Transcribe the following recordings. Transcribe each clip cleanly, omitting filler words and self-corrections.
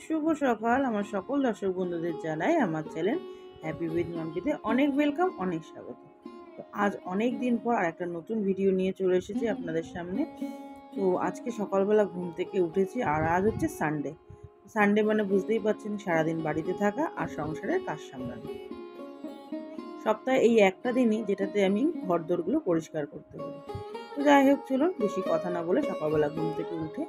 শুভ সকাল। আমার সকল দর্শক বন্ধুদের জানাই আমার চ্যানেল হ্যাপি উইথ মাম্পিতে অনেক ওয়েলকাম, অনেক স্বাগত। তো আজ অনেক দিন পর আরেকটা নতুন ভিডিও নিয়ে চলে এসেছি আপনাদের সামনে। তো আজকে সকালবেলা ঘুম থেকে উঠেছি আর আজ হচ্ছে সানডে। সানডে মানে বুঝতেই পারছেন, সারাদিন বাড়িতে থাকা আর সংসারের কাজ সামলানো। সপ্তাহে এই একটা দিনই যেটাতে আমি ঘরদোরগুলো পরিষ্কার করতে পারি। তো যাই হোক, চলুন বেশি কথা না বলে সকালবেলা ঘুম থেকে উঠে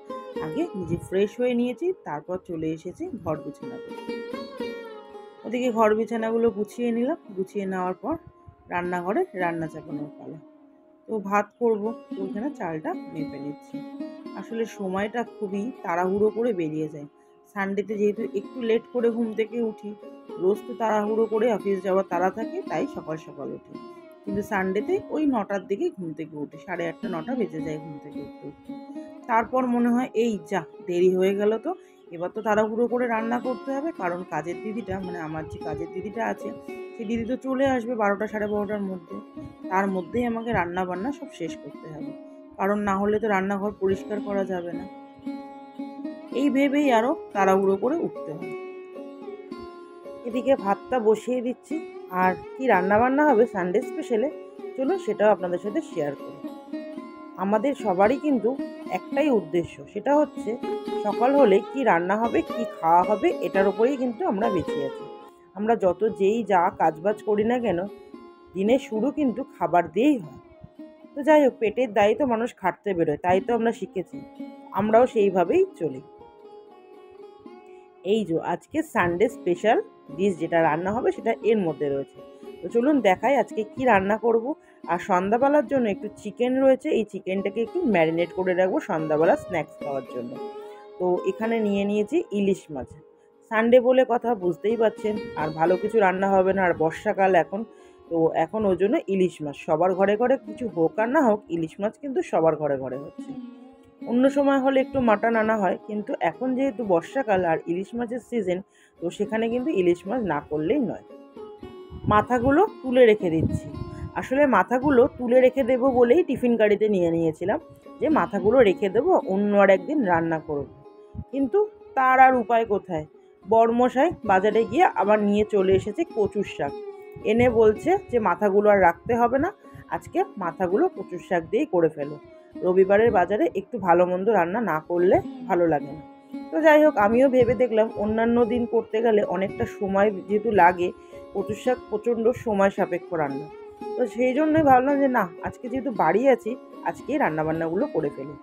আগে নিজে ফ্রেশ হয়ে নিয়েছি, তারপর চলে এসেছি ঘর বিছানাগুলো। ওদিকে ঘর বিছানাগুলো গুছিয়ে নিলাম, গুছিয়ে নেওয়ার পর রান্নাঘরে রান্না চাপানোর পালা। তো ভাত করব, তো ওখানে চালটা মেপে নিচ্ছি। আসলে সময়টা খুবই তাড়াহুড়ো করে বেরিয়ে যায়। সানডেতে যেহেতু একটু লেট করে ঘুম থেকে উঠি, রোজ তো তাড়াহুড়ো করে অফিস যাওয়ার তাড়া থাকে, তাই সকাল সকাল উঠি। কিন্তু সানডেতে ওই 9টার দিকে ঘুম থেকে উঠি, 8:30 9টা বেজে যায় ঘুম থেকে উঠতে উঠতে। তারপর মনে হয় এই যা দেরি হয়ে গেল, তো এবার তো তাড়াহুড়ো করে রান্না করতে হবে, কারণ কাজের দিদিটা মানে আমার যে কাজের দিদিটা আছে, সেই দিদি তো চলে আসবে 12টা 12:30টার মধ্যে। তার মধ্যেই আমাকে রান্না বান্না সব শেষ করতে হবে, কারণ না হলে তো রান্নাঘর পরিষ্কার করা যাবে না। এই ভেবেই আরও তাড়াহুড়ো করে উঠতে হয়। এদিকে ভাতটা বসিয়ে দিচ্ছি, আর কি রান্না বান্না হবে সানডে স্পেশালে চলুন সেটাও আপনাদের সাথে শেয়ার করি। আমাদের সবারই কিন্তু একটাই উদ্দেশ্য, সেটা হচ্ছে সকাল হলে কি রান্না হবে, কি খাওয়া হবে, এটার উপরেই কিন্তু আমরা বেঁচে আছি। আমরা যত যেই যা কাজবাজ করি না কেন, দিনের শুরু কিন্তু খাবার দিয়েই হয়। তো যাই হোক, পেটের দায়ী তো মানুষ খাটতে বেরোয়, তাই তো আমরা শিখেছি, আমরাও সেইভাবেই চলি। এই যে আজকে সানডে স্পেশাল ডিশ যেটা রান্না হবে সেটা এর মধ্যে রয়েছে। তো চলুন দেখাই আজকে কি রান্না করব। আর সন্ধ্যাবেলার জন্য একটু চিকেন রয়েছে, এই চিকেনটাকে একটু ম্যারিনেট করে রাখবো সন্ধ্যাবেলা স্ন্যাক্স খাওয়ার জন্য। তো এখানে নিয়ে নিয়েছি ইলিশ মাছ। সানডে বলে কথা, বুঝতেই পারছেন, আর ভালো কিছু রান্না হবে না, আর বর্ষাকাল এখন। তো এখন ওই জন্য ইলিশ মাছ সবার ঘরে ঘরে, কিছু হোক আর না হোক ইলিশ মাছ কিন্তু সবার ঘরে ঘরে হচ্ছে। অন্য সময় হলে একটু মাটন আনা হয়, কিন্তু এখন যেহেতু বর্ষাকাল আর ইলিশ মাছের সিজন, তো সেখানে কিন্তু ইলিশ মাছ না করলেই নয়। মাথাগুলো তুলে রেখে দিচ্ছি। আসলে মাথাগুলো তুলে রেখে দেবো বলেই টিফিন গাড়িতে নিয়ে নিয়েছিলাম, যে মাথাগুলো রেখে দেবো, অন্য আর একদিন রান্না করব। কিন্তু তার আর উপায় কোথায়, বড়মশাই বাজারে গিয়ে আবার নিয়ে চলে এসেছে কচুর শাক। এনে বলছে যে মাথাগুলো আর রাখতে হবে না, আজকে মাথাগুলো কচুর শাক দিয়েই করে ফেলো। রবিবারের বাজারে একটু ভালো মন্দ রান্না না করলে ভালো লাগে না। তো যাই হোক, আমিও ভেবে দেখলাম অন্যান্য দিন করতে গেলে অনেকটা সময় যেহেতু লাগে, কচুর শাক প্রচণ্ড সময় সাপেক্ষ রান্না। তো সেই জন্যই ভাবলাম যে না, আজকে যেহেতু বাড়ি আছি, আজকেই রান্নাবান্নাগুলো করে ফেলি।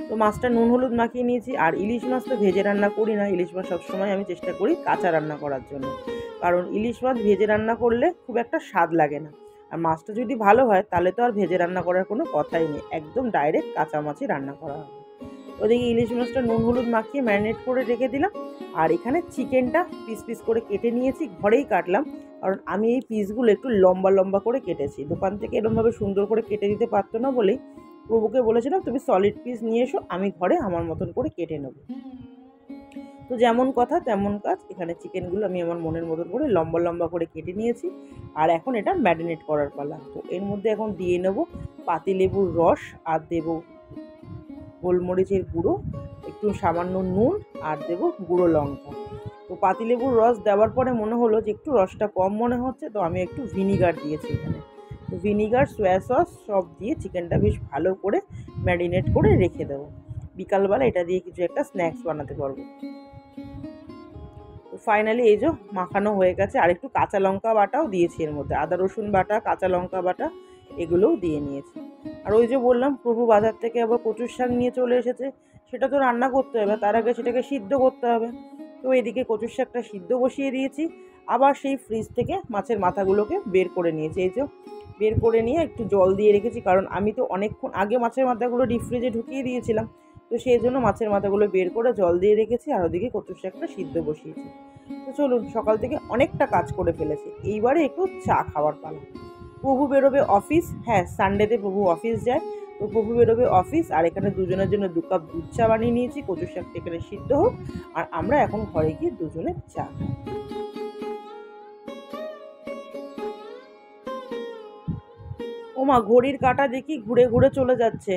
তো মাছটা নুন হলুদ মাখিয়ে নিয়েছি। আর ইলিশ মাছ তো ভেজে রান্না করি না, ইলিশ মাছ সবসময় আমি চেষ্টা করি কাঁচা রান্না করার জন্য, কারণ ইলিশ মাছ ভেজে রান্না করলে খুব একটা স্বাদ লাগে না। আর মাছটা যদি ভালো হয় তাহলে তো আর ভেজে রান্না করার কোনো কথাই নেই, একদম ডাইরেক্ট কাঁচা মাছই রান্না করা হবে। ওদিকে ইলিশ মাছটা নুন হলুদ মাখিয়ে ম্যারিনেট করে রেখে দিলাম। আর এখানে চিকেনটা পিস পিস করে কেটে নিয়েছি, ঘরেই কাটলাম, কারণ আমি এই পিসগুলো একটু লম্বা লম্বা করে কেটেছি। দোকান থেকে এরকমভাবে সুন্দর করে কেটে দিতে পারতো না বলেই প্রভুকে বলেছিলাম তুমি সলিড পিস নিয়ে এসো, আমি ঘরে আমার মতন করে কেটে নেব। তো যেমন কথা তেমন কাজ, এখানে চিকেনগুলো আমি আমার মনের মতন করে লম্বা লম্বা করে কেটে নিয়েছি। আর এখন এটা ম্যারিনেট করার পালা। তো এর মধ্যে এখন দিয়ে নেব পাতিলেবুর রস, আর দেব গোলমরিচের গুঁড়ো, একটু সামান্য নুন, আর দেব গুঁড়ো লঙ্কা। তো পাতিলেবুর রস দেওয়ার পরে মনে হলো যে একটু রসটা কম মনে হচ্ছে, তো আমি একটু ভিনিগার দিয়েছি এখানে। তো ভিনিগার, সোয়া সস সব দিয়ে চিকেনটা বেশ ভালো করে ম্যারিনেট করে রেখে দেবো। বিকালবেলা এটা দিয়ে কিছু একটা স্ন্যাক্স বানাতে পারবো। তো ফাইনালি এই যে মাখানো হয়ে গেছে। আর একটু কাঁচা লঙ্কা বাটাও দিয়েছি এর মধ্যে, আদা রসুন বাটা, কাঁচা লঙ্কা বাটা, এগুলোও দিয়ে নিয়েছি। আর ওই যে বললাম প্রভু বাজার থেকে আবার কচুর শাক নিয়ে চলে এসেছে, সেটা তো রান্না করতে হবে, তার আগে সেটাকে সিদ্ধ করতে হবে। তো এদিকে কচুর শাকটা সিদ্ধ বসিয়ে দিয়েছি। আবার সেই ফ্রিজ থেকে মাছের মাথাগুলোকে বের করে নিয়েছি, এই যে বের করে নিয়ে একটু জল দিয়ে রেখেছি, কারণ আমি তো অনেকক্ষণ আগে মাছের মাথাগুলো ডিপ ফ্রিজে ঢুকিয়ে দিয়েছিলাম। তো সেই জন্য মাছের মাথাগুলো বের করে জল দিয়ে রেখেছি, আর ওদিকে কচুর শাকটা সিদ্ধ বসিয়েছি। তো চলুন, সকাল থেকে অনেকটা কাজ করে ফেলেছি, এইবারে একটু চা খাওয়ার পালা। প্রভু বেরোবে অফিস, হ্যাঁ সানডেতে প্রভু অফিস যায়। তো প্রভু বেরোবে অফিস, আর এখানে দুজনের জন্য 2 কাপ দুধ চা বানিয়ে নিয়েছি, কচুর শাকটা এখানে সিদ্ধ হোক, আর আমরা এখন ঘরে গিয়ে দুজনে চা খাই। ওমা, ঘড়ির কাঁটা দেখি ঘুরে ঘুরে চলে যাচ্ছে,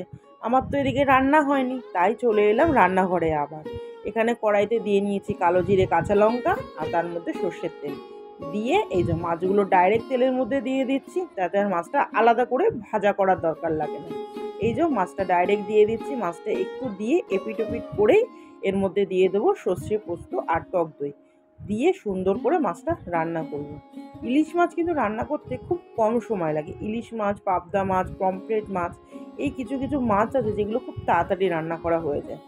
আমার তো এদিকে রান্না হয়নি, তাই চলে এলাম রান্নাঘরে আবার। এখানে কড়াইতে দিয়ে নিয়েছি কালো জিরে, কাঁচা লঙ্কা আর তার মধ্যে সর্ষের তেল দিয়ে এই যে মাছগুলো ডাইরেক্ট তেলের মধ্যে দিয়ে দিচ্ছি, যাতে আর মাছটা আলাদা করে ভাজা করার দরকার লাগে না। এই যে মাছটা ডাইরেক্ট দিয়ে দিচ্ছি, মাছটা একটু দিয়ে এপিট ওপিট করেই এর মধ্যে দিয়ে দেবো সর্ষে পোস্ত আর টক দই দিয়ে সুন্দর করে মাছটা রান্না করব। ইলিশ মাছ কিন্তু রান্না করতে খুব কম সময় লাগে। ইলিশ মাছ, পাবদা মাছ, পমফ্রেট মাছ, এই কিছু কিছু মাছ আছে যেগুলো খুব তাড়াতাড়ি রান্না করা হয়ে যায়।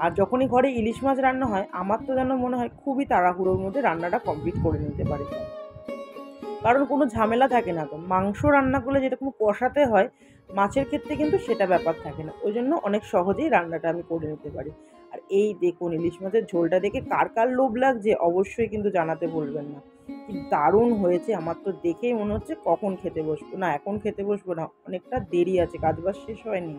আর যখনই ঘরে ইলিশ মাছ রান্না হয় আমার তো যেন মনে হয় খুবই তাড়াহুড়োর মধ্যে রান্নাটা কমপ্লিট করে নিতে পারি, কারণ কোনো ঝামেলা থাকে না। তো মাংস রান্না করলে যেরকম কষাতে হয়, মাছের ক্ষেত্রে কিন্তু সেটা ব্যাপার থাকে না। ওই জন্য অনেক সহজেই রান্নাটা আমি করে নিতে পারি। আর এই দেখুন ইলিশ মাছের ঝোলটা দেখে কার কার লোভ লাগছে অবশ্যই কিন্তু জানাতে ভুলবেন না। কি দারুণ হয়েছে, আমার তো দেখেই মনে হচ্ছে কখন খেতে বসবো। না, এখন খেতে বসবো না, অনেকটা দেরি আছে, কাজবাজ শেষ হয়নি।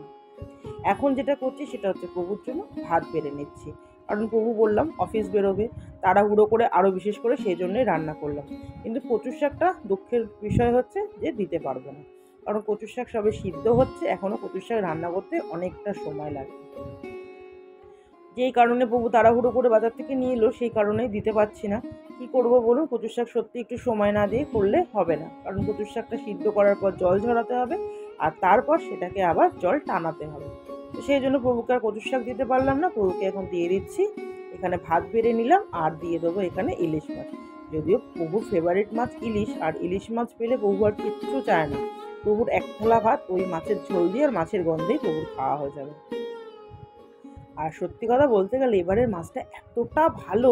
এখন যেটা করছি সেটা হচ্ছে প্রভুর জন্য ভাত বেড়ে নিচ্ছি, কারণ প্রভু বললাম অফিস বেরোবে, তাড়াহুড়ো করে আরও বিশেষ করে সেই জন্যই রান্না করলাম। কিন্তু কচুর শাকটা দুঃখের বিষয় হচ্ছে যে দিতে পারবো না, কারণ কচুর শাক সবে সিদ্ধ হচ্ছে, এখনও কচুর শাক রান্না করতে অনেকটা সময় লাগে। যেই কারণে প্রভু তাড়াহুড়ো করে বাজার থেকে নিয়ে এলো, সেই কারণেই দিতে পারছি না। কি করব বলুন, কচুর শাক সত্যি একটু সময় না দিয়ে করলে হবে না, কারণ কচুর শাকটা সিদ্ধ করার পর জল ঝরাতে হবে আর তারপর সেটাকে আবার জল টানাতে হবে। তো সেই জন্য প্রভুকে আর কচুর শাক দিতে পারলাম না। প্রভুকে এখন দিয়ে দিচ্ছি এখানে ভাত বেড়ে নিলাম আর দিয়ে দেবো এখানে ইলিশ মাছ। যদিও প্রভুর ফেভারিট মাছ ইলিশ, আর ইলিশ মাছ পেলে প্রভু আর কিচ্ছু চায় না। প্রভুর এক থালা ভাত ওই মাছের ঝোল দিয়ে আর মাছের গন্ধেই প্রভুর খাওয়া হয়ে যাবে। আর সত্যি কথা বলতে গেলে এবারের মাছটা এতটা ভালো,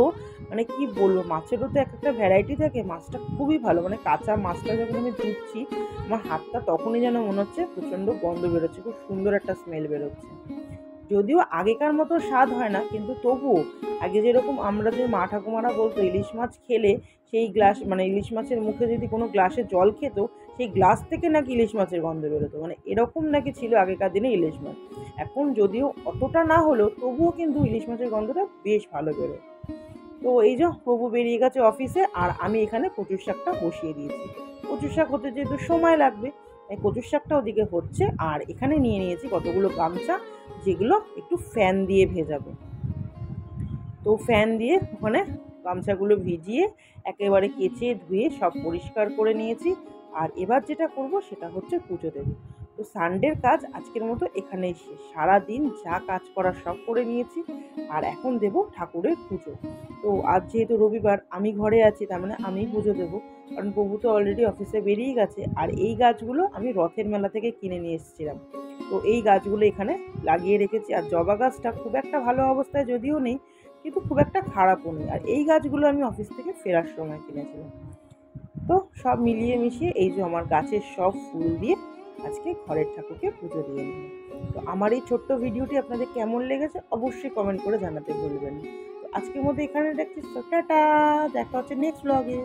মানে কি বলবো, মাছেরও তো এক একটা ভ্যারাইটি থাকে, মাছটা খুবই ভালো। মানে কাঁচা মাছটা যখন আমি ধুচ্ছি আমার হাতটা তখনই যেন মনে হচ্ছে প্রচণ্ড গন্ধ বেরোচ্ছে, খুব সুন্দর একটা স্মেল বেরোচ্ছে। যদিও আগেকার মতো স্বাদ হয় না, কিন্তু তবুও আগে যেরকম আমরা যে মা ঠাকুমারা বলতো ইলিশ মাছ খেলে সেই গ্লাস, মানে ইলিশ মাছের মুখে যদি কোনো গ্লাসে জল খেত, সেই গ্লাস থেকে নাকি ইলিশ মাছের গন্ধ বেরোতো, মানে এরকম নাকি ছিল আগেকার দিনে ইলিশ মাছ। এখন যদিও অতটা না হলেও তবুও কিন্তু ইলিশ মাছের গন্ধটা বেশ ভালো বেরোয়। তো এই যে প্রভু বেরিয়ে গেছে অফিসে আর আমি এখানে কচুর শাকটা বসিয়ে দিয়েছি। কচুর শাক হতে যেহেতু সময় লাগবে, তাই কচুর শাকটা ওদিকে হচ্ছে। আর এখানে নিয়ে নিয়েছি কতগুলো গামছা, যেগুলো একটু ফ্যান দিয়ে ভেজাবো। তো ফ্যান দিয়ে ওখানে গামছাগুলো ভিজিয়ে একেবারে কেচে ধুয়ে সব পরিষ্কার করে নিয়েছি। আর এবার যেটা করব সেটা হচ্ছে পুজো দেব। তো সানডের কাজ আজকের মতো এখানেই শেষ। সারাদিন যা কাজ করার সব করে নিয়েছি, আর এখন দেব ঠাকুরের পুজো। তো আজ যেহেতু রবিবার আমি ঘরে আছি, তার মানে আমিই পুজো দেবো, কারণ প্রভু তো অলরেডি অফিসে বেরিয়ে গেছে। আর এই গাছগুলো আমি রথের মেলা থেকে কিনে নিয়ে এসেছিলাম। তো এই গাছগুলো এখানে লাগিয়ে রেখেছি। আর জবা গাছটা খুব একটা ভালো অবস্থায় যদিও নেই, কিন্তু খুব একটা খারাপও নেই। আর এই গাছগুলো আমি অফিস থেকে ফেরার সময় কিনেছিলাম। তো সব মিলিয়ে মিশিয়ে এই যে আমার গাছের সব ফুল দিয়ে আজকে ঘরের ঠাকুরকে পুজো দিয়ে নিলাম। তো আমার এই ছোট্ট ভিডিওটি আপনাদের কেমন লেগেছে অবশ্যই কমেন্ট করে জানাতে ভুলবেন না। তো আজকের মধ্যে এখানে দেখছি, টাটা, দেখা হচ্ছে নেক্সট ব্লগে।